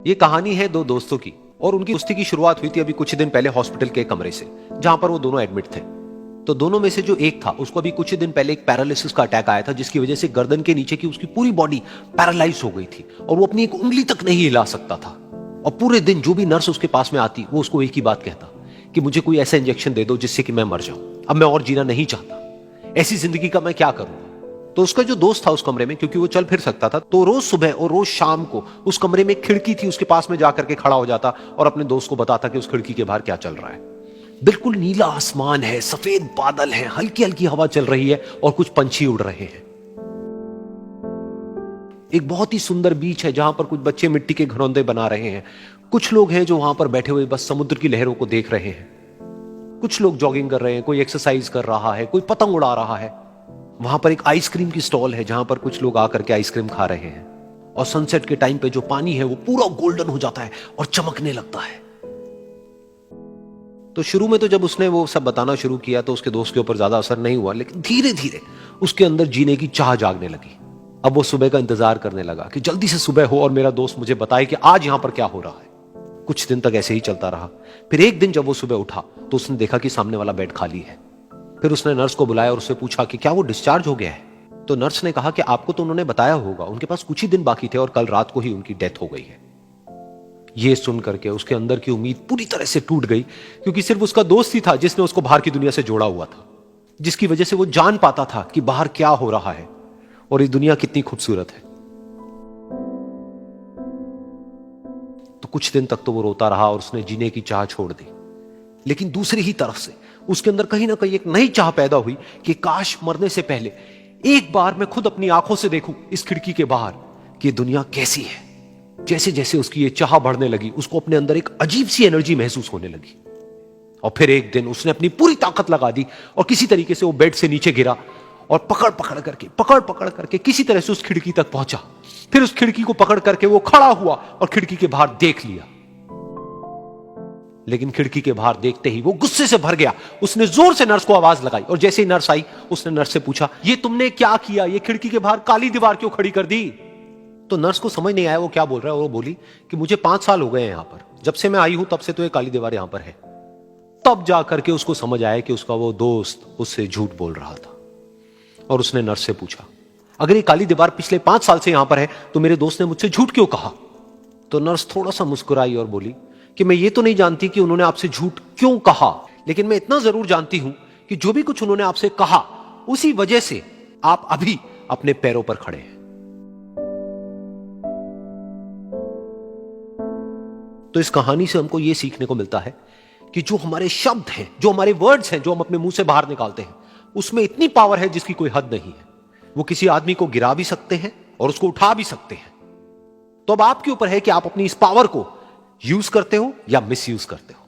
ये कहानी है दो दोस्तों की और उनकी दोस्ती की शुरुआत हुई थी अभी कुछ दिन पहले हॉस्पिटल के कमरे से, जहां पर वो दोनों एडमिट थे। तो दोनों में से जो एक था उसको अभी कुछ दिन पहले एक पैरालिसिस का अटैक आया था, जिसकी वजह से गर्दन के नीचे की उसकी पूरी बॉडी पैरालाइज हो गई थी और वो अपनी एक उंगली तक नहीं हिला सकता था। और पूरे दिन जो भी नर्स उसके पास में आती वो उसको एक ही बात कहता कि मुझे कोई ऐसा इंजेक्शन दे दो जिससे कि मैं मर जाऊं, अब मैं और जीना नहीं चाहता, ऐसी जिंदगी का मैं क्या करूं। तो उसका जो दोस्त था उस कमरे में, क्योंकि वो चल फिर सकता था, तो रोज सुबह और रोज शाम को उस कमरे में खिड़की थी, उसके पास में जाकर के खड़ा हो जाता और अपने दोस्त को बताता कि उस खिड़की के बाहर क्या चल रहा है। बिल्कुल नीला आसमान है, सफेद बादल है, हल्की हल्की हवा चल रही है और कुछ पंछी उड़ रहे हैं। एक बहुत ही सुंदर बीच है जहां पर कुछ बच्चे मिट्टी के घरौंदे बना रहे हैं। कुछ लोग हैं जो वहां पर बैठे हुए बस समुद्र की लहरों को देख रहे हैं। कुछ लोग जॉगिंग कर रहे हैं, कोई एक्सरसाइज कर रहा है, कोई पतंग उड़ा रहा है। वहां पर एक आइसक्रीम की स्टॉल है जहां पर कुछ लोग आकर के आइसक्रीम खा रहे हैं। और सनसेट के टाइम पे जो पानी है वो पूरा गोल्डन हो जाता है और चमकने लगता है। तो शुरू में तो जब उसने वो सब बताना शुरू किया तो उसके दोस्त के ऊपर ज्यादा असर नहीं हुआ, लेकिन धीरे धीरे उसके अंदर जीने की चाह जागने लगी। अब वो सुबह का इंतजार करने लगा कि जल्दी से सुबह हो और मेरा दोस्त मुझे बताए कि आज यहां पर क्या हो रहा है। कुछ दिन तक ऐसे ही चलता रहा। फिर एक दिन जब वो सुबह उठा तो उसने देखा कि सामने वाला बेड खाली है। फिर उसने नर्स को बुलाया और उससे पूछा कि क्या वो डिस्चार्ज हो गया है। तो नर्स ने कहा कि आपको तो उन्होंने बताया होगा, उनके पास कुछ ही दिन बाकी थे और कल रात को ही उनकी डेथ हो गई है। ये सुन करके उसके अंदर की उम्मीद पूरी तरह से टूट गई, क्योंकि सिर्फ उसका दोस्त ही था जिसने उसको बाहर की दुनिया से जोड़ा हुआ था, जिसकी वजह से वो जान पाता था कि बाहर क्या हो रहा है और ये दुनिया कितनी खूबसूरत है। तो कुछ दिन तक तो वो रोता रहा और उसने जीने की चाह छोड़ दी। लेकिन दूसरी ही तरफ से उसके अंदर कहीं ना कहीं एक नई चाह पैदा हुई कि काश मरने से पहले एक बार मैं खुद अपनी आंखों से देखूं इस खिड़की के बाहर कि दुनिया कैसी है। जैसे जैसे उसकी ये चाह बढ़ने लगी, उसको अपने अंदर एक अजीब सी एनर्जी महसूस होने लगी। और फिर एक दिन उसने अपनी पूरी ताकत लगा दी और किसी तरीके से वो बेड से नीचे गिरा और पकड़ पकड़ करके किसी तरह से उस खिड़की तक पहुंचा। फिर उस खिड़की को पकड़ करके वो खड़ा हुआ और खिड़की के बाहर देख लिया। लेकिन खिड़की के बाहर देखते ही वो गुस्से से भर गया। उसने जोर से नर्स को आवाज लगाई और जैसे ही नर्स आई उसने नर्स से पूछा, ये तुमने क्या किया, ये खिड़की के बाहर काली दीवार क्यों खड़ी कर दी। तो नर्स को समझ नहीं आया वो क्या बोल रहा है और वो बोली कि मुझे 5 साल हो गए हैं यहां पर, जब से मैं आई हूं तब से तो ये काली दीवार यहां पर है। तब जाकर के उसको समझ आया कि उसका वो दोस्त उससे झूठ बोल रहा था। और उसने नर्स से पूछा, अगर ये काली दीवार पिछले 5 साल से यहां पर है तो मेरे दोस्त ने मुझसे झूठ क्यों कहा। तो नर्स थोड़ा सा मुस्कुराई और बोली कि मैं ये तो नहीं जानती कि उन्होंने आपसे झूठ क्यों कहा, लेकिन मैं इतना जरूर जानती हूं कि जो भी कुछ उन्होंने आपसे कहा उसी वजह से आप अभी अपने पैरों पर खड़े हैं। तो इस कहानी से हमको यह सीखने को मिलता है कि जो हमारे शब्द हैं, जो हमारे वर्ड्स हैं, जो हम अपने मुंह से बाहर निकालते हैं, उसमें इतनी पावर है जिसकी कोई हद नहीं है। वो किसी आदमी को गिरा भी सकते हैं और उसको उठा भी सकते हैं। तो अब आपके ऊपर है कि आप अपनी इस पावर को यूज करते हो या मिस यूज करते हो।